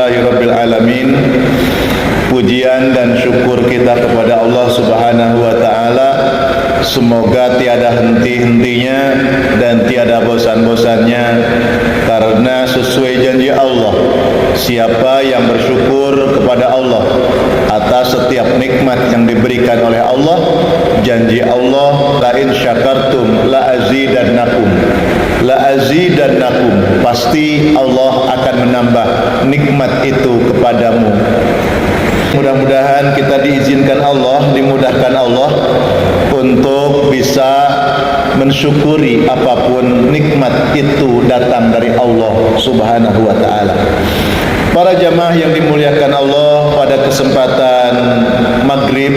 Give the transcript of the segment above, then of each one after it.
Alhamdulillahirabbil alamin. Pujian dan syukur kita kepada Allah Subhanahu wa taala. Semoga tiada henti-hentinya dan tiada bosan-bosannya, karena sesuai janji Allah, siapa yang bersyukur kepada Allah atas setiap nikmat yang diberikan oleh Allah, janji Allah, la in syakartum la azidannakum, la azidannakum, pasti Allah akan menambah nikmat itu kepadamu. Mudah-mudahan kita diizinkan Allah, dimudahkan Allah untuk bisa mensyukuri apapun nikmat itu datang dari Allah Subhanahu wa taala. Para jamaah yang dimuliakan Allah, pada kesempatan maghrib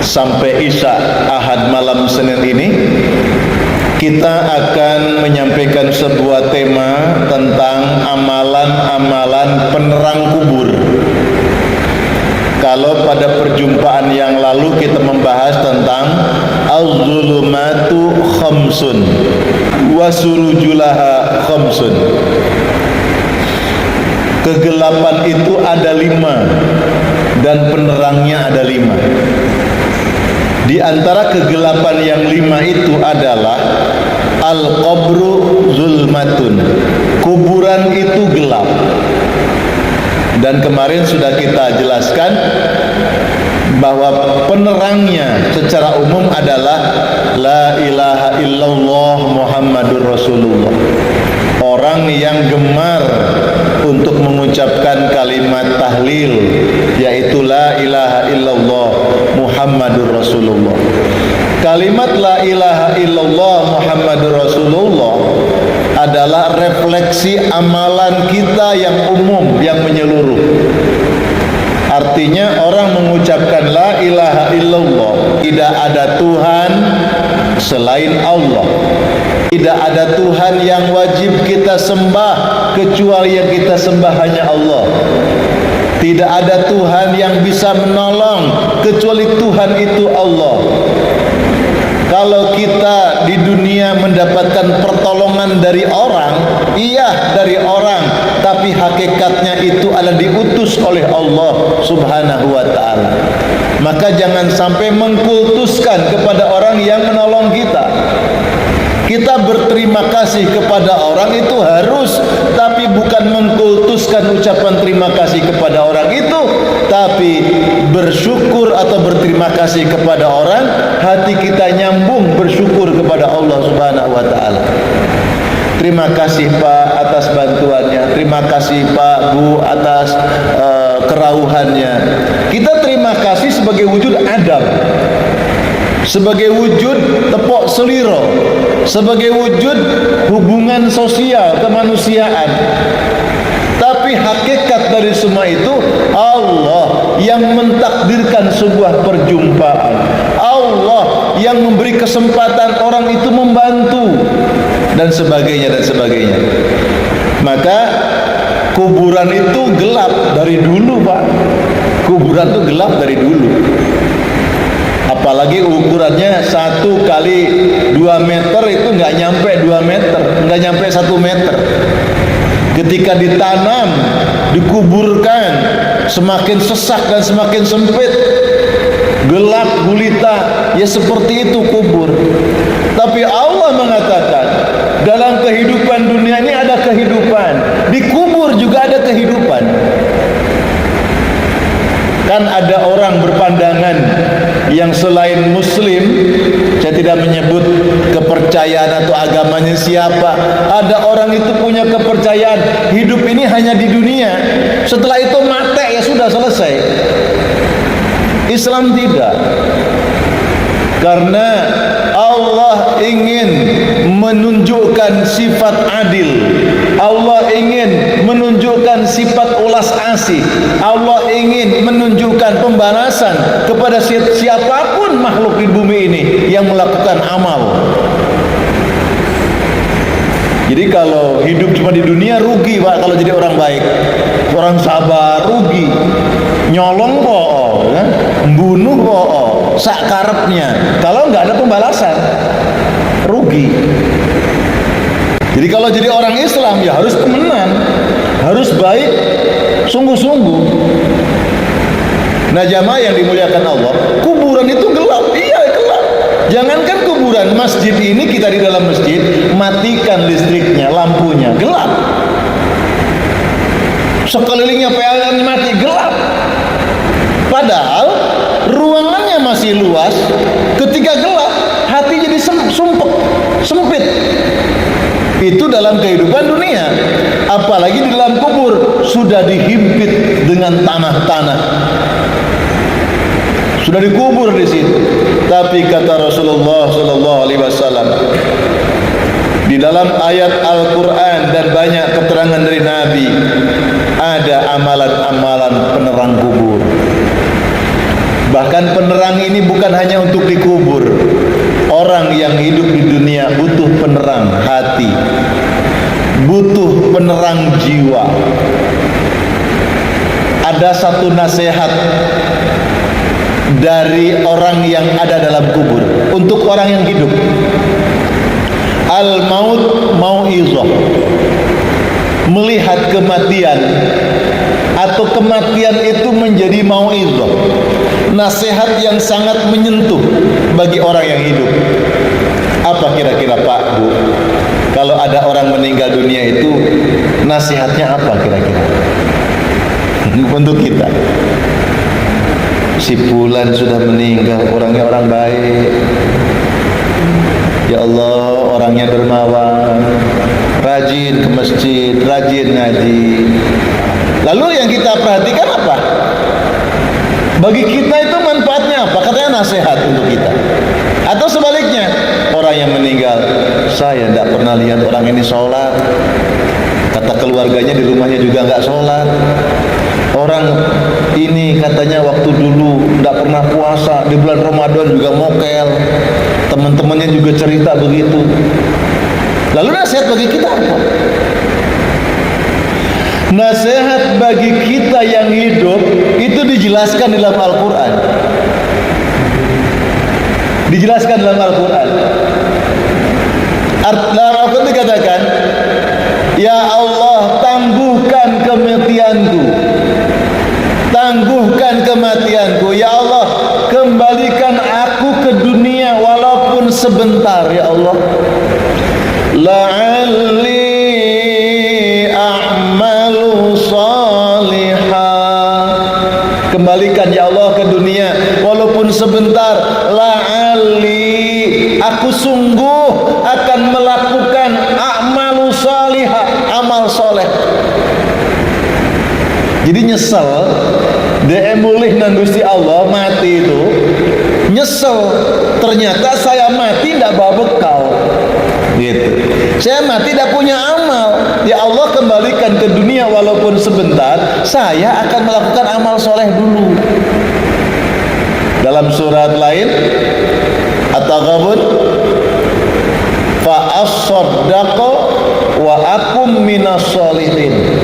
sampai isya Ahad malam Senin ini, kita akan menyampaikan sebuah tema tentang amalan-amalan penerang kubur. Kalau pada perjumpaan yang lalu kita membahas tentang az-zulumatu khamsun wa surujulaha khamsun, kegelapan itu ada 5 dan penerangnya ada 5. Di antara kegelapan yang 5 itu adalah al-qabru zulmatun, kuburan itu gelap. Dan kemarin sudah kita jelaskan bahwa penerangnya secara umum adalah la ilaha illallah Muhammadur Rasulullah. Orang yang gemar untuk mengucapkan kalimat tahlil, yaitu la ilaha illallah Muhammadur Rasulullah. Kalimat la ilaha illallah Muhammadur Rasulullah adalah refleksi amalan kita yang umum, yang menyeluruh. Artinya orang mengucapkan la ilaha illallah, tidak ada Tuhan selain Allah, tidak ada Tuhan yang wajib kita sembah kecuali yang kita sembah hanya Allah, tidak ada Tuhan yang bisa menolong kecuali Tuhan itu Allah. Kalau kita di dunia mendapatkan pertolongan dari orang, iya dari orang, tapi hakikatnya itu adalah diutus oleh Allah Subhanahu wa taala. Maka jangan sampai mengkultuskan kepada orang yang menolong kita. Kita berterima kasih kepada orang itu harus, tapi bukan mengkultuskan ucapan terima kasih kepada orang itu, tapi bersyukur atau berterima kasih kepada orang, hati kita nyambung bersyukur kepada Allah Subhanahu wa taala. Terima kasih Pak atas bantuannya, terima kasih Pak Bu atas kerauhannya. Kita terima kasih sebagai wujud adab, sebagai wujud tepok seliro, sebagai wujud hubungan sosial kemanusiaan. Tapi hakikat dari semua itu Allah yang mentakdirkan sebuah perjumpaan, Allah yang memberi kesempatan orang itu membantu, dan sebagainya dan sebagainya. Maka kuburan itu gelap dari dulu Pak. Kuburan itu gelap dari dulu. Apalagi ukurannya 1 kali 2 meter itu nggak nyampe 2 meter, nggak nyampe 1 meter. Ketika ditanam, dikuburkan, semakin sesak dan semakin sempit, gelap gulita, ya seperti itu kubur. Tapi Allah mengatakan dalam kehidupan dunia ini ada kehidupan, di kubur juga ada kehidupan. Kan ada orang berpandangan yang selain muslim, saya tidak menyebut kepercayaan atau agamanya siapa, ada orang itu punya kepercayaan hidup ini hanya di dunia, setelah itu mati ya sudah selesai. Islam tidak, karena Allah ingin menunjukkan sifat adil, Allah ingin menunjukkan sifat ulas asih, Allah ingin menunjukkan pembalasan kepada siapapun makhluk di bumi ini yang melakukan amal. Jadi kalau hidup cuma di dunia rugi Pak, kalau jadi orang baik, orang sabar rugi, nyolong kok, ya? Bunuh kok, sak karepnya. Kalau nggak ada pembalasan, rugi. Jadi kalau jadi orang Islam ya harus temenan, harus baik sungguh-sungguh. Nah jamaah yang dimuliakan Allah, kuburan itu gelap, iya gelap. Jangankan kuburan, masjid ini, kita di dalam masjid, matikan listriknya, lampunya, gelap. Sekelilingnya PLN mati, gelap. Padahal ruangannya masih luas. Ketika gelap, hati jadi sumpek, sempit. Itu dalam kehidupan dunia. Apalagi di dalam kubur, sudah dihimpit dengan tanah-tanah, sudah dikubur di situ. Tapi kata Rasulullah sallallahu alaihi wasallam di dalam ayat Al-Qur'an dan banyak keterangan dari Nabi, ada amalan-amalan penerang kubur. Bahkan penerang ini bukan hanya untuk dikubur. Orang yang hidup di dunia butuh penerang hati, butuh penerang jiwa. Ada satu nasihat dari orang yang ada dalam kubur untuk orang yang hidup. Al-maut mau'izah. Melihat kematian atau kematian itu menjadi mau'izah, nasihat yang sangat menyentuh bagi orang yang hidup. Apa kira-kira Pak, Bu, kalau ada orang meninggal dunia itu nasihatnya apa kira-kira untuk kita? Si fulan sudah meninggal, orangnya orang baik, ya Allah, orangnya dermawan, rajin ke masjid, rajin ngaji. Lalu yang kita perhatikan apa? Bagi kita itu manfaatnya apa? Katanya nasihat untuk kita. Atau sebaliknya, orang yang meninggal, saya tidak pernah lihat orang ini sholat. Kata keluarganya di rumahnya juga nggak sholat. Orang ini katanya waktu dulu tidak pernah puasa, di bulan Ramadan juga mokel. Teman-temannya juga cerita begitu. Lalu nasihat bagi kita apa? Nasihat bagi kita yang hidup itu dijelaskan dalam Al-Quran. Dijelaskan dalam Al-Quran. Dalam Al-Quran dikatakan, ya Allah, tangguhkan kematianku, tangguhkan kematianku. Ya Allah, kembalikan aku ke dunia walaupun sebentar, ya Allah. La'alli a'malu salihah. Kembalikan ya Allah ke dunia walaupun sebentar. La'alli, aku sungguh akan melakukan a'malu salihah, amal soleh. Jadi nyesel dia mulih nang Gusti Allah mati itu. Nyesel, ternyata saya mati tidak bawa bekal. Gitu. Saya mati tidak punya amal. Ya Allah, kembalikan ke dunia walaupun sebentar. Saya akan melakukan amal soleh dulu. Dalam surat lain, At-Taghabun, fa as-saddaqu wa akum minas sholihin.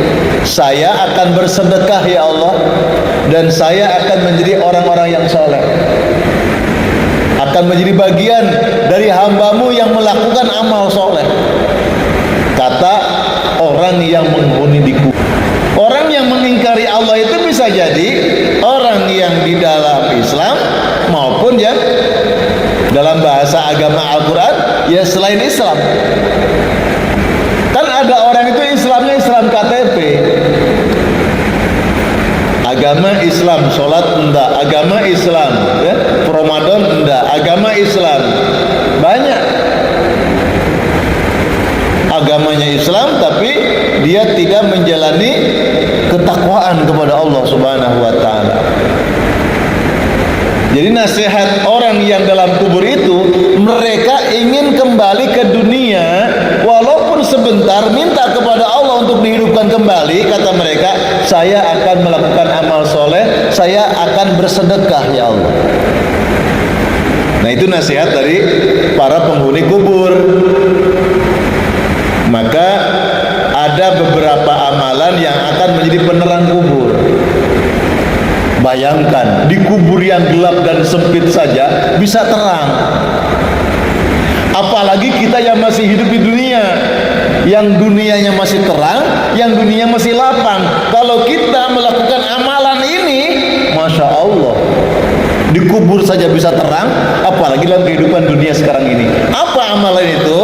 Saya akan bersedekah ya Allah, dan saya akan menjadi orang-orang yang soleh, akan menjadi bagian dari hambamu yang melakukan amal soleh. Kata orang yang menghuni di kubur. Orang yang mengingkari Allah itu bisa jadi orang yang di dalam Islam maupun yang dalam bahasa agama Al-Quran ya selain Islam. Kan ada orang itu Islamnya Islam KTP, agama Islam, sholat enggak, agama Islam, ya, Ramadan enggak, agama Islam. Banyak agamanya Islam tapi dia tidak menjalani ketakwaan kepada Allah Subhanahu wa taala. Jadi nasihat orang yang dalam kubur itu, mereka ingin kembali ke dunia walaupun sebentar, minta kepada Allah untuk dihidupkan kembali. Kata mereka, saya akan melakukan amal soleh, saya akan bersedekah ya Allah. Nah itu nasihat dari para penghuni kubur. Maka ada beberapa amalan yang akan menjadi penerang kubur. Bayangkan, di kubur yang gelap dan sempit saja bisa terang. Apalagi kita yang masih hidup di dunia, yang dunianya masih terang, yang dunia masih lapang. Kalau kita melakukan amalan ini, Masya Allah, dikubur saja bisa terang, apalagi dalam kehidupan dunia sekarang ini. Apa amalan itu?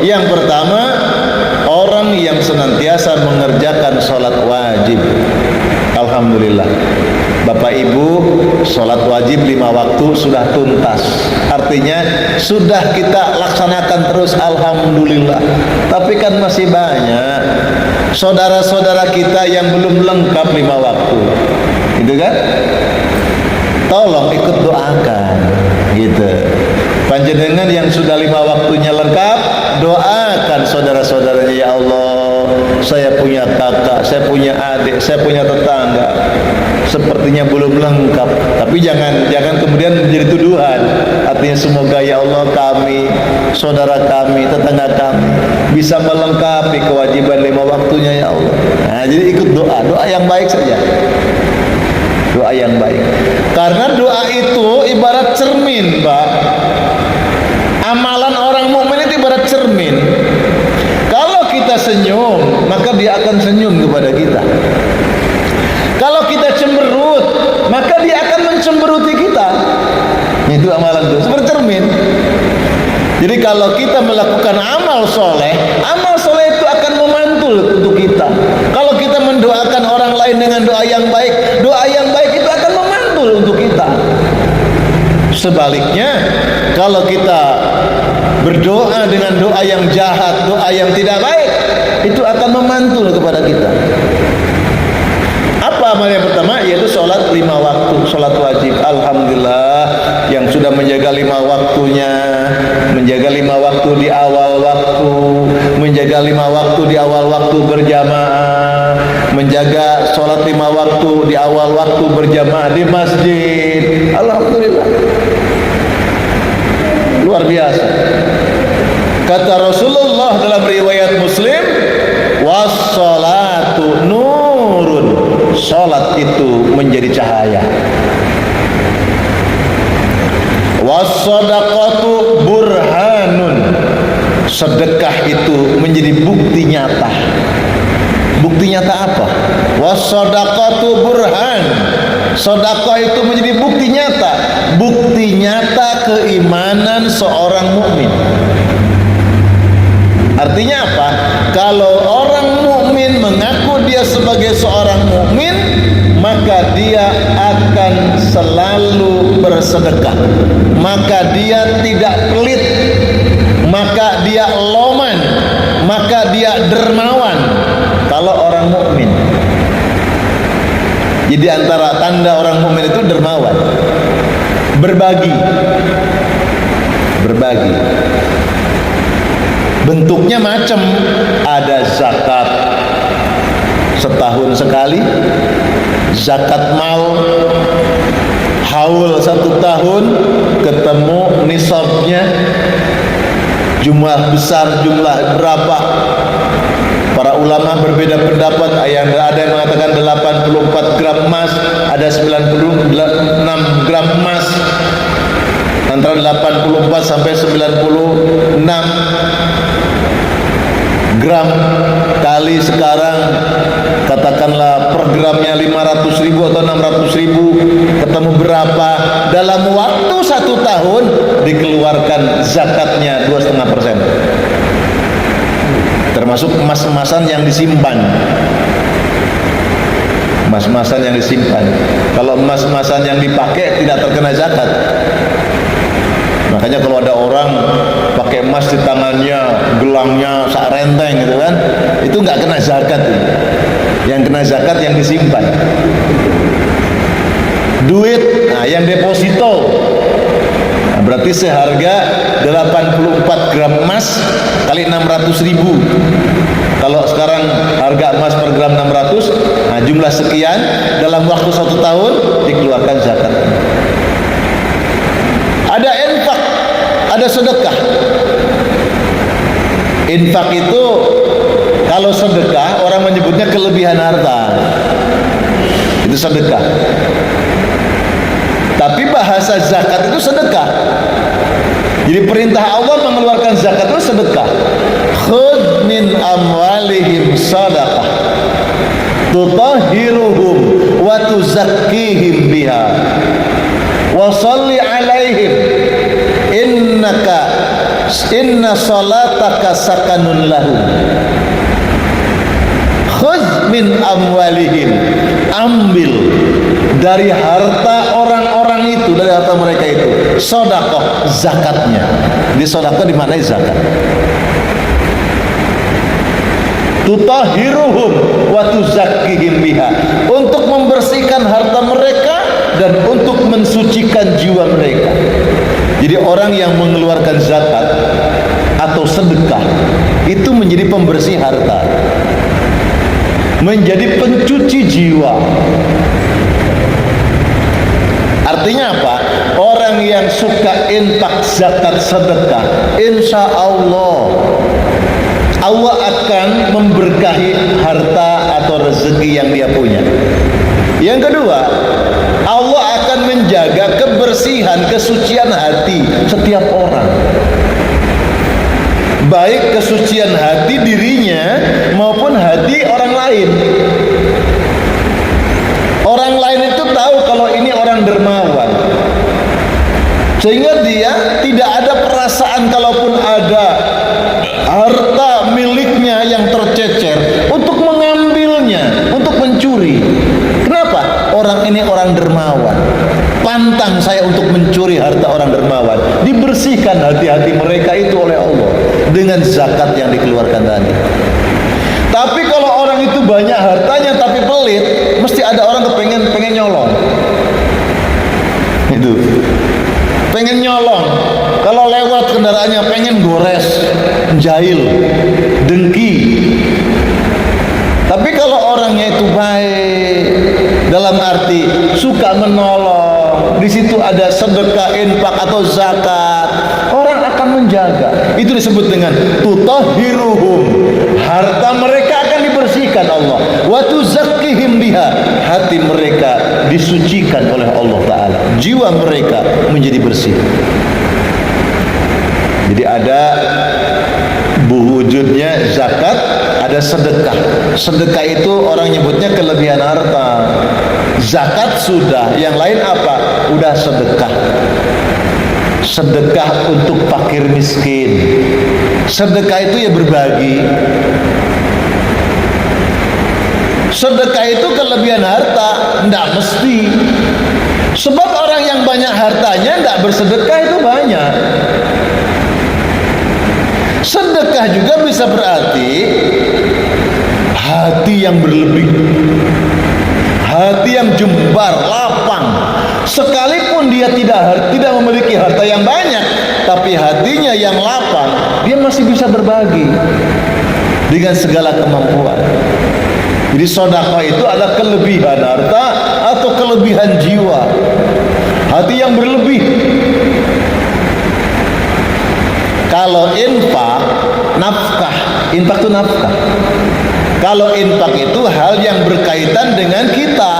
Yang pertama, orang yang senantiasa mengerjakan sholat wajib. Alhamdulillah, Bapak Ibu, sholat wajib 5 waktu sudah tuntas. Artinya sudah kita laksanakan terus, Alhamdulillah. Tapi kan masih banyak saudara-saudara kita yang belum lengkap 5 waktu, gitu kan? Tolong ikut doakan, gitu. Panjenengan yang sudah 5 waktunya lengkap, doakan saudara-saudaranya. Ya Allah, saya punya kakak, saya punya adik, saya punya tetangga, sepertinya belum lengkap. Tapi jangan kemudian menjadi tuduhan. Artinya semoga ya Allah kami, saudara kami, tetangga kami bisa melengkapi kewajiban 5 waktunya ya Allah. Nah, jadi ikut doa yang baik saja. Doa yang baik. Karena doa itu ibarat cermin, Pak. Amalan orang mukmin itu ibarat cermin. Kalau kita senyum, maka dia akan senyum kepada kita. Kalau kita cemberut, maka dia akan mencemberuti kita. Itu amalan itu seperti cermin. Jadi kalau kita melakukan amal soleh itu akan memantul untuk kita. Kalau kita mendoakan orang lain dengan doa yang baik itu akan memantul untuk kita. Sebaliknya, kalau kita berdoa dengan doa yang jahat, doa yang tidak baik, itu akan memantul kepada kita. Apa amal yang pertama? Yaitu sholat 5 waktu, sholat wajib. Alhamdulillah, yang sudah menjaga 5 waktunya, menjaga 5 waktu di awal waktu, menjaga 5 waktu di awal waktu berjamaah, menjaga sholat 5 waktu di awal waktu berjamaah di masjid. Alhamdulillah, luar biasa. Kata Rasulullah dalam riwayat Muslim, was-sholatu nurun, sholat itu menjadi cahaya. Was-sadaqatu burhanun, sedekah itu menjadi bukti nyata. Bukti nyata apa? Was-sadaqatu burhan, sedekah itu menjadi bukti nyata. Bukti nyata keimanan seorang mukmin. Artinya apa? Kalau orang mukmin mengaku dia sebagai seorang mukmin, maka dia akan selalu bersedekah. Maka dia tidak pelit, maka dia loman, maka dia dermawan. Kalau orang mukmin. Jadi antara tanda orang mukmin itu dermawan. Berbagi. Bentuknya macam, ada zakat setahun sekali, zakat mal, haul 1 tahun, ketemu nisabnya, jumlah besar, jumlah berapa. Para ulama berbeda pendapat. Ada yang mengatakan 84 gram emas, ada 96 gram emas, antara 84 sampai 96 gram kali sekarang katakanlah per gramnya 500.000 atau 600.000, ketemu berapa. Dalam waktu 1 tahun dikeluarkan zakatnya 2,5%, termasuk emas-emasan yang disimpan. Emas-emasan yang disimpan. Kalau emas-emasan yang dipakai tidak terkena zakat. Makanya kalau ada orang pakai emas di tangannya, gelangnya sak renteng gitu kan, itu nggak kena zakat. Yang kena zakat yang disimpan. Duit, nah yang deposito, nah, berarti seharga 84 gram emas kali 600.000. Kalau sekarang harga emas per gram 600, nah jumlah sekian, dalam waktu 1 tahun dikeluarkan zakat. Ada infak, ada sedekah. Infak itu kalau sedekah orang menyebutnya kelebihan harta, itu sedekah. Tapi bahasa zakat itu sedekah. Jadi perintah Allah mengeluarkan zakat itu sedekah. Khudh min amwalihim sadaqah. tutahhiruhum wa tuzakkihim biha wa shalli alaihim inna salataka sakanun lahum khudz min amwalihim, ambil dari harta orang-orang itu, dari harta mereka itu sedekah, zakatnya. Di sedekah dimaknai zakat. Tutahhiruhum wa tuzakkihim biha, untuk membersihkan harta mereka dan untuk mensucikan jiwa mereka. Jadi orang yang mengeluarkan zakat atau sedekah itu menjadi pembersih harta, menjadi pencuci jiwa. Artinya apa? Orang yang suka infak, zakat, sedekah, insya Allah akan memberkahi harta atau rezeki yang dia punya. Yang kedua, Allah akan menjaga kebersihan, kesucian hati setiap orang, baik kesucian hati dirinya maupun hati orang lain. Orang lain itu tahu kalau ini orang dermawan, sehingga dia tidak ada perasaan kalaupun ada harta miliknya yang tercecer untuk mengambilnya, untuk mencuri. Kenapa? Orang ini orang dermawan, pantang saya untuk mencuri harta orang dermawan. Dibersihkan hati-hati mereka itu oleh Allah dengan zakat yang dikeluarkan tadi. Tapi kalau orang itu banyak hartanya tapi pelit, mesti ada orang pengen nyolong. Itu pengen nyolong. Kalau lewat kendaraannya pengen gores, jahil, dengki. Tapi kalau orangnya itu baik, dalam arti suka menolong, di situ ada sedekah, infak atau zakat, orang akan menjaga. Itu disebut dengan tutahhiruhum, harta mereka akan dibersihkan Allah. Wa tuzakkihim biha, hati mereka disucikan oleh Allah Ta'ala, jiwa mereka menjadi bersih. Jadi ada wujudnya zakat, ada sedekah. Sedekah itu orang nyebutnya kelebihan harta. Zakat sudah, yang lain apa? Udah sedekah. Sedekah untuk fakir miskin. Sedekah itu ya berbagi. Sedekah itu kelebihan harta, enggak mesti. Sebab orang yang banyak hartanya enggak bersedekah itu banyak. Sedekah juga bisa berarti hati yang berlebih, hati yang jembar, lapang. Sekalipun dia tidak memiliki harta yang banyak, tapi hatinya yang lapang, dia masih bisa berbagi dengan segala kemampuan. Jadi sedekah itu adalah kelebihan harta atau kelebihan jiwa, hati yang berlebih. Kalau infak, nafkah. Infak itu nafkah. Kalau infak itu hal yang berkaitan dengan kita,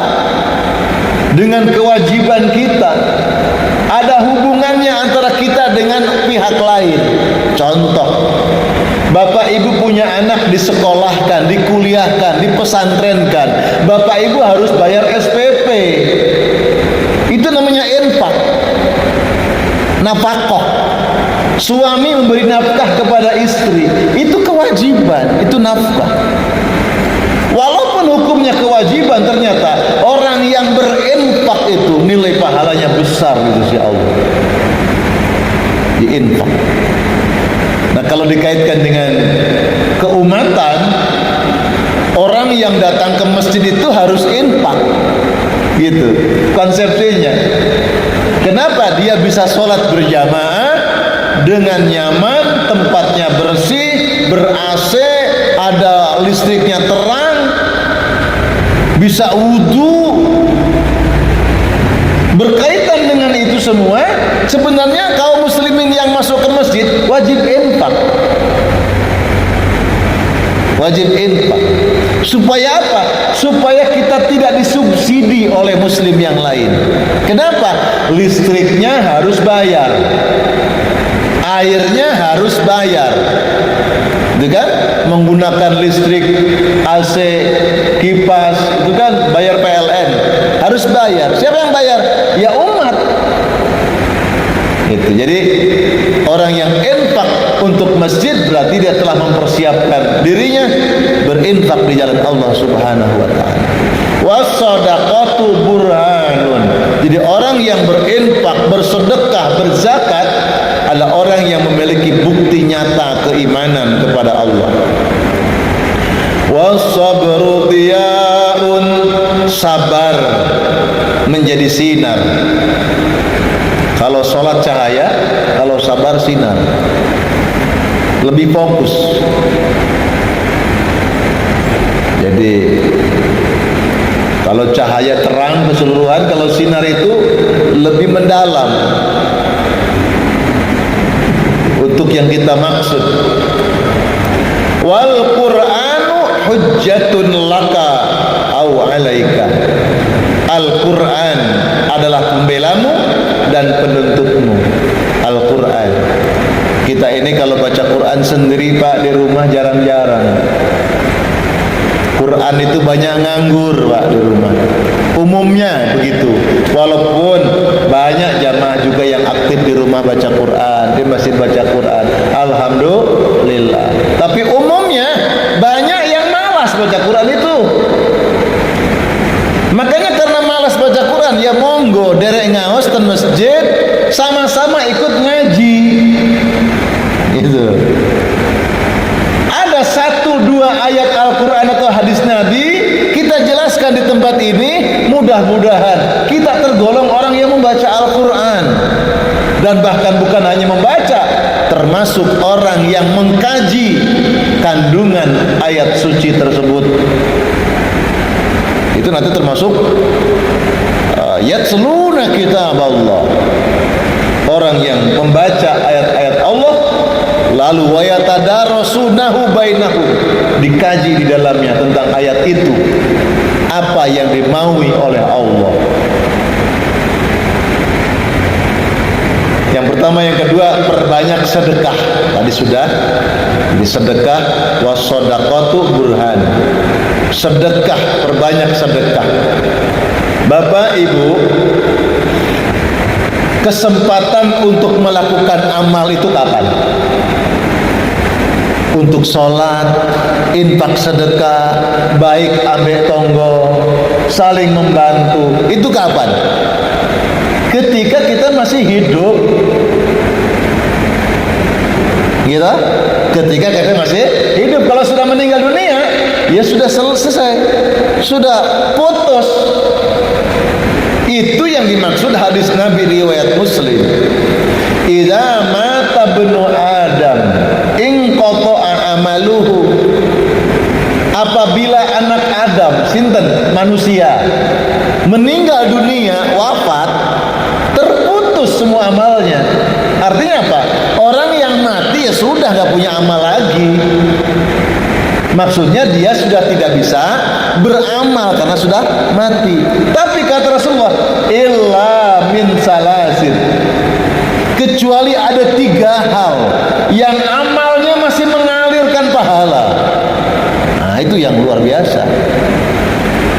dengan kewajiban kita, ada hubungannya antara kita dengan pihak lain. Contoh, bapak ibu punya anak disekolahkan, dikuliahkan, dipesantrenkan, bapak ibu harus bayar SPP. Itu namanya infak, nafkah. Suami memberi nafkah kepada istri, itu kewajiban, itu nafkah. Walaupun hukumnya kewajiban, ternyata orang yang berinfak itu nilai pahalanya besar di sisi Allah. Diinfak. Nah, kalau dikaitkan dengan keumatan, orang yang datang ke masjid itu harus infak, gitu konsepsinya. Kenapa? Dia bisa sholat berjamaah dengan nyaman, tempatnya bersih, ber-AC, ada listriknya terang, bisa wudu. Berkaitan dengan itu semua, sebenarnya kaum muslimin yang masuk ke masjid wajib infak. Wajib infak. Supaya apa? Supaya kita tidak disubsidi oleh muslim yang lain. Kenapa? Listriknya harus bayar, airnya harus bayar, gitu kan? menggunakan listrik, AC, kipas, itu kan bayar PLN, harus bayar. Siapa yang bayar? Ya umat. Itu. Jadi orang yang infak untuk masjid berarti dia telah mempersiapkan dirinya berinfak di jalan Allah Subhanahu wa taala. Was-shadaqatu burhanun. Jadi orang yang berinfak, bersedekah, berzakat adalah orang yang memiliki bukti nyata keimanan kepada Allah. Was-sabru diyaun. Sabar menjadi sinar. Kalau sholat cahaya, kalau sabar sinar. Lebih fokus. Jadi kalau cahaya terang keseluruhan, kalau sinar itu lebih mendalam untuk yang kita maksud. Wal Qur'anu hujjatun laka au alaika. Al-Quran adalah pembelamu dan penuntutmu. Al-Quran. Kita ini kalau baca Quran sendiri Pak di rumah jarang-jarang. Quran itu banyak nganggur Pak di rumah. Umumnya begitu. Walaupun banyak jamaah juga yang aktif di rumah baca Quran, di masjid baca Quran. Alhamdulillah. Tapi umumnya banyak yang malas baca Quran itu. Makanya karena malas baca Quran, ya monggo derek ngaos ten masjid, sama-sama ikut ngaji. Gitu. Ada 1-2 ayat Al-Quran atau hadis Nabi kita jelaskan di tempat ini, mudah-mudahan kita tergolong orang yang membaca Al-Quran. Dan bahkan bukan hanya membaca, termasuk orang yang mengkaji kandungan ayat suci tersebut. Itu nanti termasuk yatsluna kitab Allah. Orang yang membaca ayat-ayat Allah lalu wayatadarasunahu bainahum, dikaji di dalamnya tentang ayat itu apa yang dimaui oleh Allah. Yang pertama, yang kedua, perbanyak sedekah. Tadi sudah. Jadi sedekah was-shadaqatu burhan. Sedekah, perbanyak sedekah. Bapak Ibu, kesempatan untuk melakukan amal itu kapan? Untuk sholat, infak sedekah, baik ambek tonggo, saling membantu, itu kapan? Ketika kita masih hidup. Gitu? Ketika kita masih hidup. Kalau sudah meninggal dunia, ya sudah selesai, sudah putus. Itu yang dimaksud hadis Nabi riwayat Muslim. Idza mata ibnu Adam inqata'a amaluhu. Apabila anak Adam, sinten manusia, meninggal dunia, wafat, terputus semua amalnya. Artinya apa? Orang yang mati ya sudah nggak punya amal lagi. Maksudnya dia sudah tidak bisa beramal karena sudah mati. Tapi kata Rasulullah, illa min salasin, kecuali ada 3 hal yang amalnya masih mengalirkan pahala. Nah, itu yang luar biasa.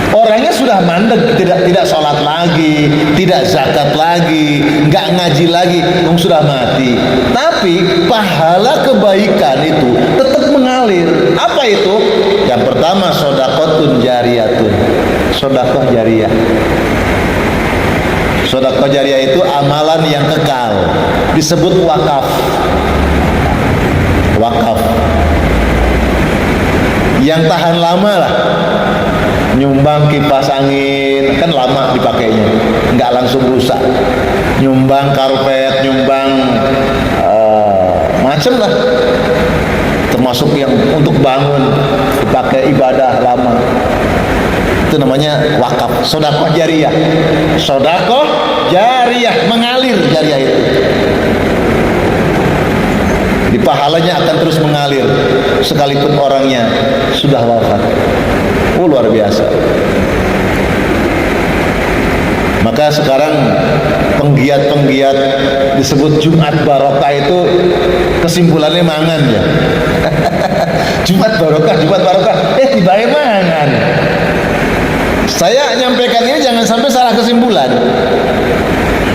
Orangnya sudah mandek, tidak sholat lagi, tidak zakat lagi, nggak ngaji lagi, sudah mati. Tapi pahala kebaikan itu tetap mengalir. Apa itu? Yang pertama, shadaqatun jariyatun. Sedekah jariyah. Sedekah jariyah itu amalan yang kekal, disebut wakaf. Wakaf. Yang tahan lama lah. Nyumbang kipas angin, kan lama dipakainya, nggak langsung rusak. Nyumbang karpet, nyumbang macam lah, termasuk yang untuk bangun dipakai ibadah lama. Itu namanya wakaf, sedekah jariyah. Sedekah jariyah, mengalir jariyah itu. Di pahalanya akan terus mengalir sekalipun orangnya sudah wafat. Luar biasa. Maka sekarang penggiat-penggiat disebut Jumat Barokah itu kesimpulannya mangan ya. Jumat barokah, Jumat barokah. Tiba-tiba mangan. Saya nyampaikan ini jangan sampai salah kesimpulan.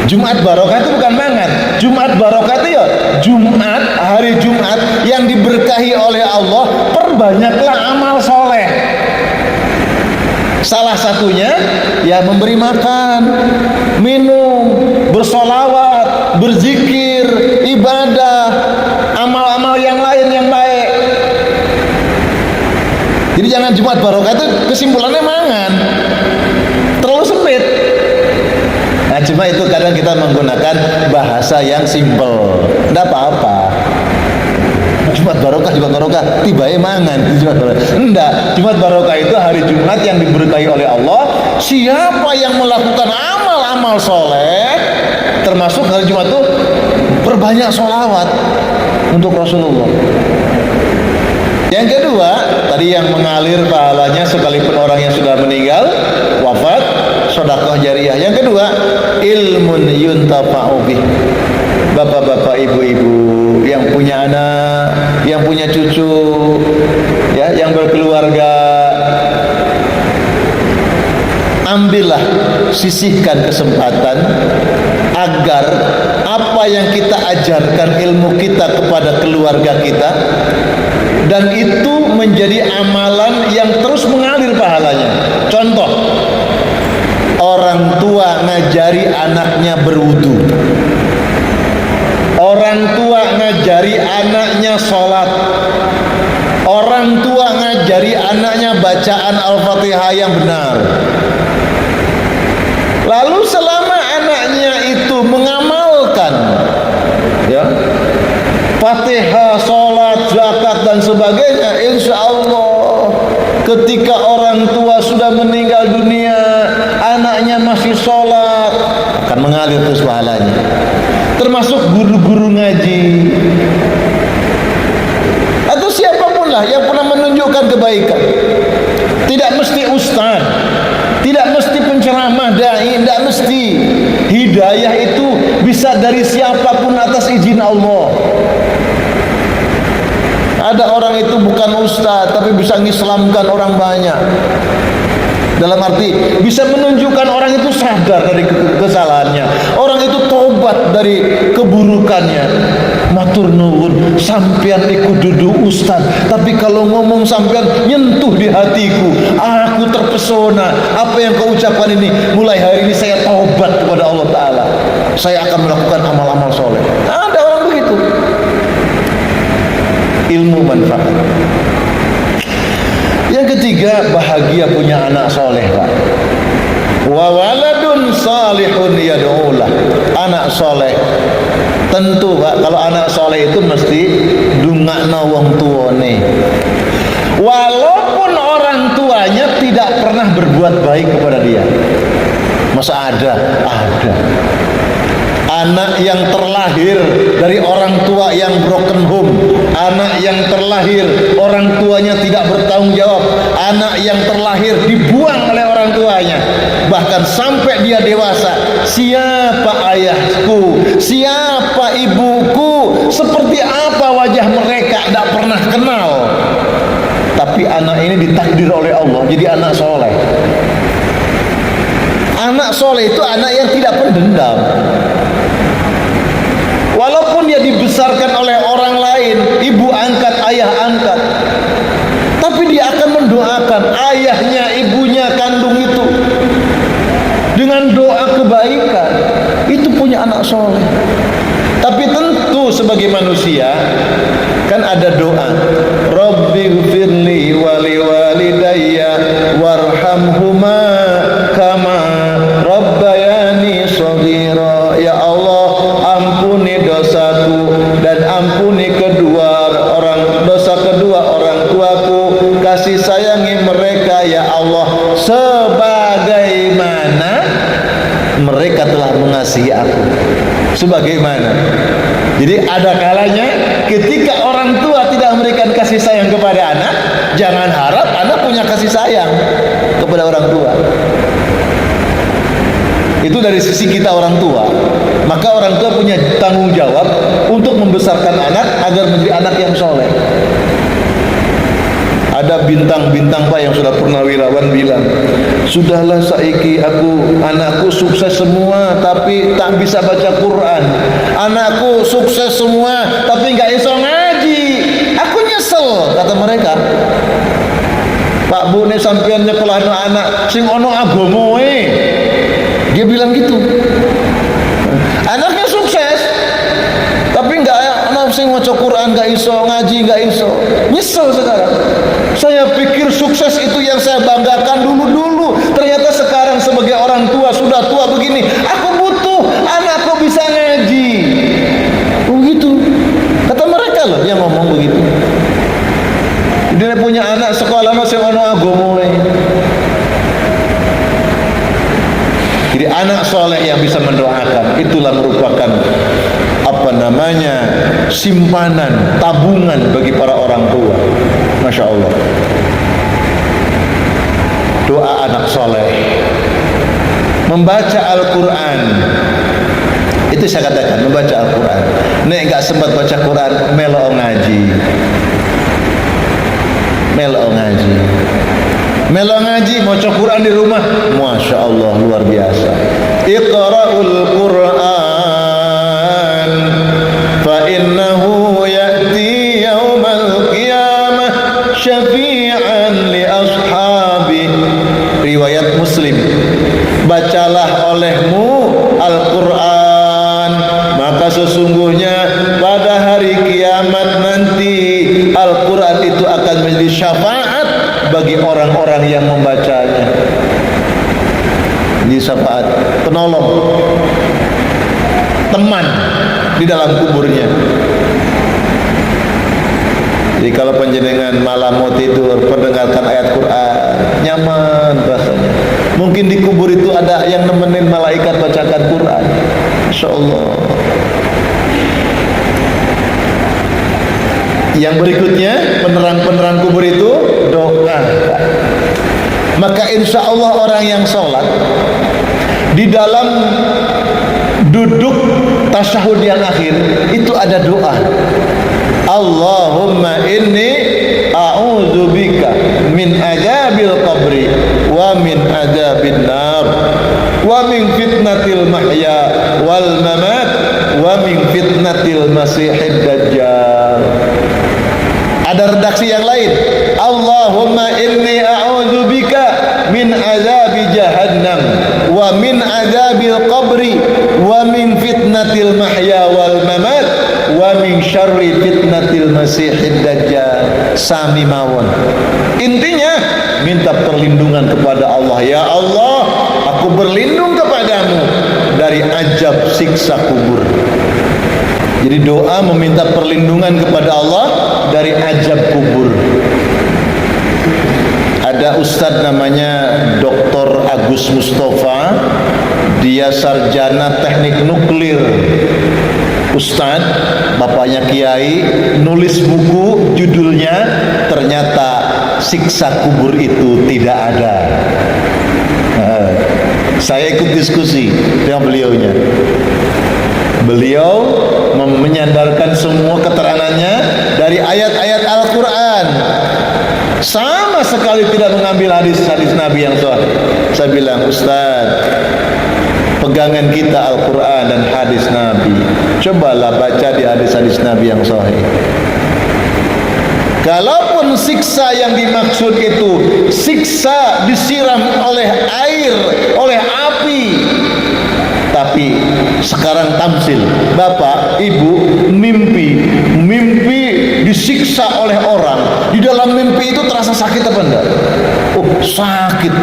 Jumat barokah itu bukan mangan. Jumat barokah itu ya Jumat, hari Jumat yang diberkahi oleh Allah, perbanyaklah amal soleh. Salah satunya ya memberi makan, minum, bersolawat, berzikir, ibadah, amal-amal yang lain yang baik. Jadi jangan Jumat barokah itu kesimpulannya mangan, terlalu sempit. Nah cuma itu kadang kita menggunakan bahasa yang simple, tidak apa-apa. Jumat barokah, tiba-tiba mangan Jumat barokah. Enggak, Jumat barokah itu hari Jumat yang diberkahi oleh Allah. Siapa yang melakukan amal-amal soleh, termasuk hari Jumat itu perbanyak sholawat untuk Rasulullah. Yang kedua, tadi yang mengalir pahalanya sekalipun orang yang sudah meninggal, wafat, sedekah jariyah. Yang kedua, ilmun yuntafa'u bih. Bapak-bapak, ibu-ibu yang punya anak, yang punya cucu, ya, yang berkeluarga, ambillah, sisihkan kesempatan agar apa yang kita ajarkan ilmu kita kepada keluarga kita, dan itu menjadi amalan yang terus mengalir pahalanya. Contoh, orang tua ngajari anaknya berwudu, orang tua ngajari anaknya sholat, orang tua ngajari anaknya bacaan Al-Fatihah yang benar. Lalu selama anaknya itu mengamalkan, ya, Fatihah, sholat, zakat dan sebagainya, insya Allah ketika orang tua sudah meninggal dunia, anaknya masih sholat, akan mengalir terus pahalanya. Termasuk guru-guru ngaji atau siapapun lah yang pernah menunjukkan kebaikan. Tidak mesti ustaz, tidak mesti penceramah dai, tidak mesti. Hidayah itu bisa dari siapapun atas izin Allah. Ada orang itu bukan ustaz tapi bisa mengislamkan orang banyak. Dalam arti bisa menunjukkan orang itu sadar dari kesalahannya, orang itu tobat dari keburukannya. Matur nuwun, sampean iku dudu ustaz, tapi kalau ngomong sampean nyentuh di hatiku. Aku terpesona. Apa yang kau ucapkan ini? Mulai hari ini saya tobat kepada Allah Ta'ala. Saya akan melakukan amal-amal soleh. Ada orang begitu. Ilmu manfaat. Yang ketiga, bahagia punya anak soleh, Pak. Wa waladun salihun yad'ulah. Anak soleh. Tentu, Pak, kalau anak soleh itu mesti dungakna wong tuane. Walaupun orang tuanya tidak pernah berbuat baik kepada dia. Masa ada? Ada. Anak yang terlahir dari orang tua yang broken home, anak yang terlahir orang tuanya tidak bertanggung jawab, anak yang terlahir dibuang oleh orang tuanya, bahkan sampai dia dewasa, siapa ayahku, siapa ibuku, seperti apa wajah mereka, tidak pernah kenal. Tapi anak ini ditakdir oleh Allah jadi anak soleh. Anak soleh itu anak yang tidak pendendam. Walaupun dia dibesarkan oleh orang lain, ibu angkat, ayah angkat, tapi dia akan mendoakan ayahnya, ibunya kandung itu dengan doa kebaikan. Itu punya anak soleh. Tapi tentu sebagai manusia kan ada doa, Rabbighfirli wali walidayya warhamhuma kama rabbayani shaghira. Ya Allah, ampuni dosaku dan ampuni dosa kedua orang tuaku, kasih sayangi mereka ya Allah sebagaimana mereka telah mengasihi aku. Sebagaimana. Jadi ada kalanya ketika orang tua tidak memberikan kasih sayang kepada anak, jangan harap anak punya kasih sayang kepada orang tua. Itu dari sisi kita orang tua. Maka orang tua punya tanggung jawab untuk membesarkan anak agar menjadi anak yang soleh. bintang-bintang Pak yang sudah purnawirawan bilang, sudahlah saiki anakku sukses semua tapi tak bisa baca Quran, anakku sukses semua tapi nggak iso ngaji, aku nyesel, kata mereka. Pak Bu ini sampean nyekolahno anak sing ono agamoe, dia bilang gitu. Anaknya sukses tapi nggak sing maca Quran, nggak iso ngaji, nggak iso, nyesel sekarang. Saya pikir sukses itu yang saya banggakan dulu, ternyata sekarang sebagai orang tua, sudah tua begini, aku butuh anakku bisa ngaji. Begitu kata mereka loh yang ngomong begitu. Dia punya anak sekolah masih ono agama. Jadi anak soleh yang bisa mendoakan, itulah merupakan simpanan, tabungan bagi para orang tua. Masya Allah. Doa anak soleh, membaca Al-Quran. Itu saya katakan, membaca Al-Quran. Nek gak sempat baca Quran, melo ngaji. Melo ngaji, baca Quran di rumah. Masya Allah, luar biasa. Iqra'ul Quran fa innahu ya'ti yaumal qiyamah syafi'an li ashabi. Riwayat Muslim. Bacalah olehmu Al-Quran, maka sesungguhnya pada hari kiamat nanti Al-Quran itu akan menjadi syafaat bagi orang-orang yang membacanya. Jadi syafaat, penolong, teman di dalam kuburnya. Jadi kalau panjenengan malam mau tidur, pendengarkan ayat Quran, nyaman rasanya. Mungkin di kubur itu ada yang nemenin malaikat bacakan Quran. Insya Allah. Yang berikutnya, penerang-penerang kubur itu doa. Maka insya Allah orang yang sholat di dalam duduk tasyahud yang akhir itu ada doa. Allahumma inni a'udzubika min adzabil qabri wa min adzabin nar wa min fitnatil mahya wal mamat wa min fitnatil masihid dajjal. Ada redaksi yang lain, Allahumma inni a'udzubika min azabi jahannam wa min azabil qabri wa min fitnatil mahya wal mamat wa min syarri fitnatil masihid dajjal. Sami mawon. Intinya minta perlindungan kepada Allah. Ya Allah, aku berlindung kepadamu dari azab siksa kubur. Jadi doa meminta perlindungan kepada Allah dari azab kubur. Ada ustadz namanya Dr. Agus Mustafa, dia sarjana teknik nuklir. Ustadz, bapaknya kiai, nulis buku judulnya ternyata siksa kubur itu tidak ada. Saya ikut diskusi dengan beliaunya. Beliau menyandarkan semua keterangannya dari ayat-ayat Al-Quran, sama sekali tidak mengambil hadis-hadis Nabi yang sahih. Saya bilang, Ustaz, pegangan kita Al-Quran dan hadis Nabi, cobalah baca di hadis-hadis Nabi yang sahih. Kalaupun siksa yang dimaksud itu siksa disiram oleh air, oleh api, tapi sekarang tamsil, bapak, ibu mimpi disiksa oleh orang. Di dalam mimpi itu terasa sakit apa enggak? Oh, sakit.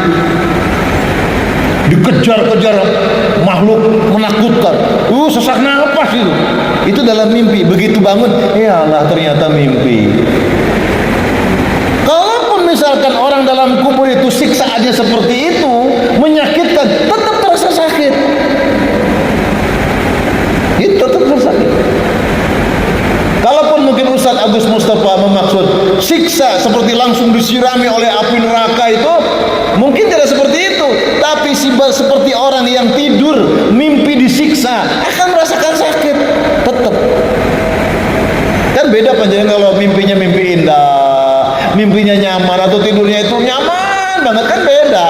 Dikejar-kejar makhluk menakutkan. Sesak nafas itu. Itu dalam mimpi. Begitu bangun, ya Allah, ternyata mimpi. Kalaupun misalkan orang dalam kubur itu siksaannya seperti itu, menyakitkan, tetap terasa sakit. Itu tetap sakit. Kalaupun mungkin Ustaz Agus Mustafa memaksud siksa seperti langsung disirami oleh api neraka, itu mungkin tidak seperti itu, tapi seperti orang yang tidur mimpi disiksa akan merasakan sakit tetap. Kan beda panjangnya kalau mimpinya mimpi indah, mimpinya nyaman atau tidurnya itu nyaman banget, kan beda.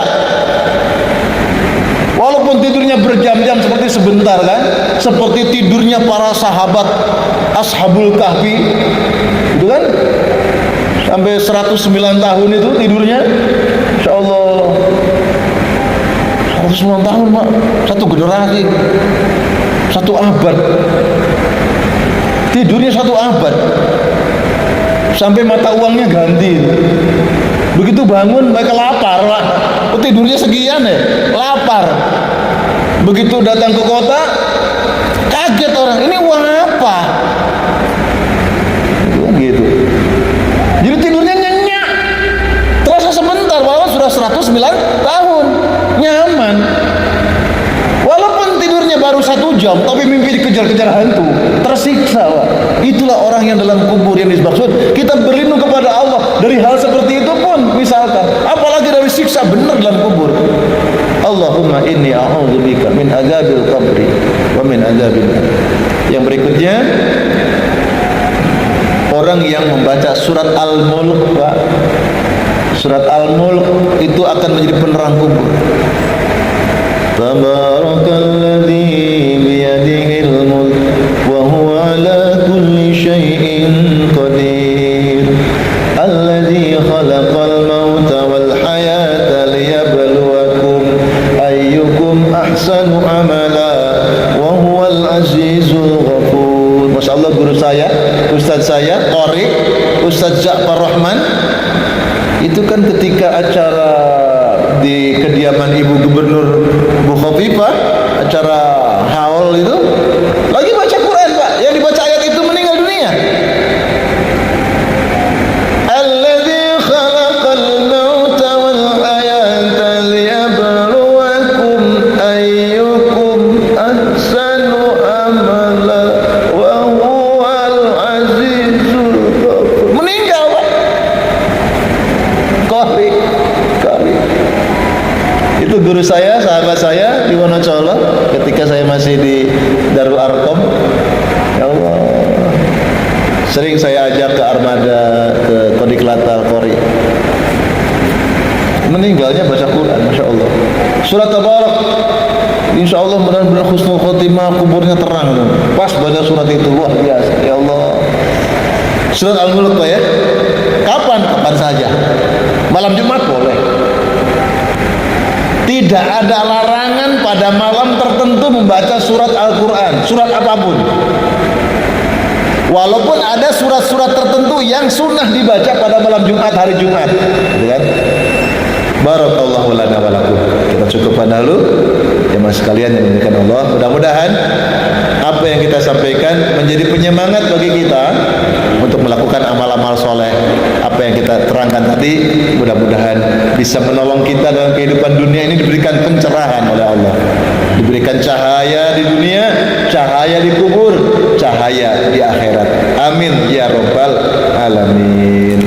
Walaupun tidurnya berjam-jam seperti sebentar kan, seperti tidurnya para sahabat Ashabul Kahfi itu kan, sampai 109 tahun itu tidurnya, Insya Allah 109 tahun Pak, satu generasi, satu abad, tidurnya satu abad, sampai mata uangnya ganti. Begitu bangun mereka lapar Pak, tidurnya sekian ya, lapar. Begitu datang ke kota, kaget orang, ini uang apa? Gitu. Jadi tidurnya nyenyak, terasa sebentar, walaupun sudah 109 tahun, nyaman. Walaupun tidurnya baru 1 jam, tapi mimpi dikejar-kejar hantu, tersiksa Pak. Itulah orang yang dalam kubur yang dimaksud. Kita berlindung kepada Allah dari hal seperti itu pun, misalkan, apalagi dari siksa benar dalam kubur. Allahumma inni a'udzubika min azabil qabri wa min azabil nar. Yang berikutnya, orang yang membaca surat Al-Mulk Pak. Surat Al-Mulk itu akan menjadi penerang kubur. Tabarakalladzi biyadihil mulk wa huwa ala kulli syai'in qadir. Alladzi khalaqal mauta wal hayata liyabluwakum ayyukum ahsanu amala wa huwal azizul ghafur. Masyaallah, guru saya, ustaz saya, qari Ustaz Ja'far Rahman, itu kan ketika acara di kediaman Ibu Gubernur Bu Khofifah, acara haul itu, lagi baca Quran Pak, yang dibaca ayat itu meninggal dunia. Alladzi khalaqal mauta wal hayata liyabluwakum ayyukum ahsanu amala wa huwal azizul ghafur. Meninggal Pak. Qari. Itu guru saya, sahabat saya di Wonocolo ketika saya masih di Darul Arqam. Ya Allah, sering saya ajak ke Armada, ke Kodiklatal Qori. Meninggalnya baca Quran, Masya Allah. Surat Tabarak, Insya Allah benar-benar husnul khotimah, kuburnya terang. Pas baca surat itu, luar biasa. Ya Allah. Surat Al-Mulk Pak ya. Kapan? Kapan saja. Malam Jumat boleh. Tidak ada larangan pada malam tertentu membaca surat Al-Quran, surat apapun. Walaupun ada surat-surat tertentu yang sunnah dibaca pada malam Jumat, hari Jumat. Lihat. Barakallahu lana wa lakum. Kita cukupkan dulu. Jemaah sekalian yang dimuliakan Allah, mudah-mudahan apa yang kita sampaikan menjadi penyemangat bagi kita untuk melakukan amal-amal soleh. Apa yang kita terangkan tadi mudah-mudahan bisa menolong kita dalam kehidupan dunia ini, diberikan pencerahan oleh Allah, diberikan cahaya di dunia, cahaya di kubur, cahaya di akhirat. Amin ya rabbal alamin.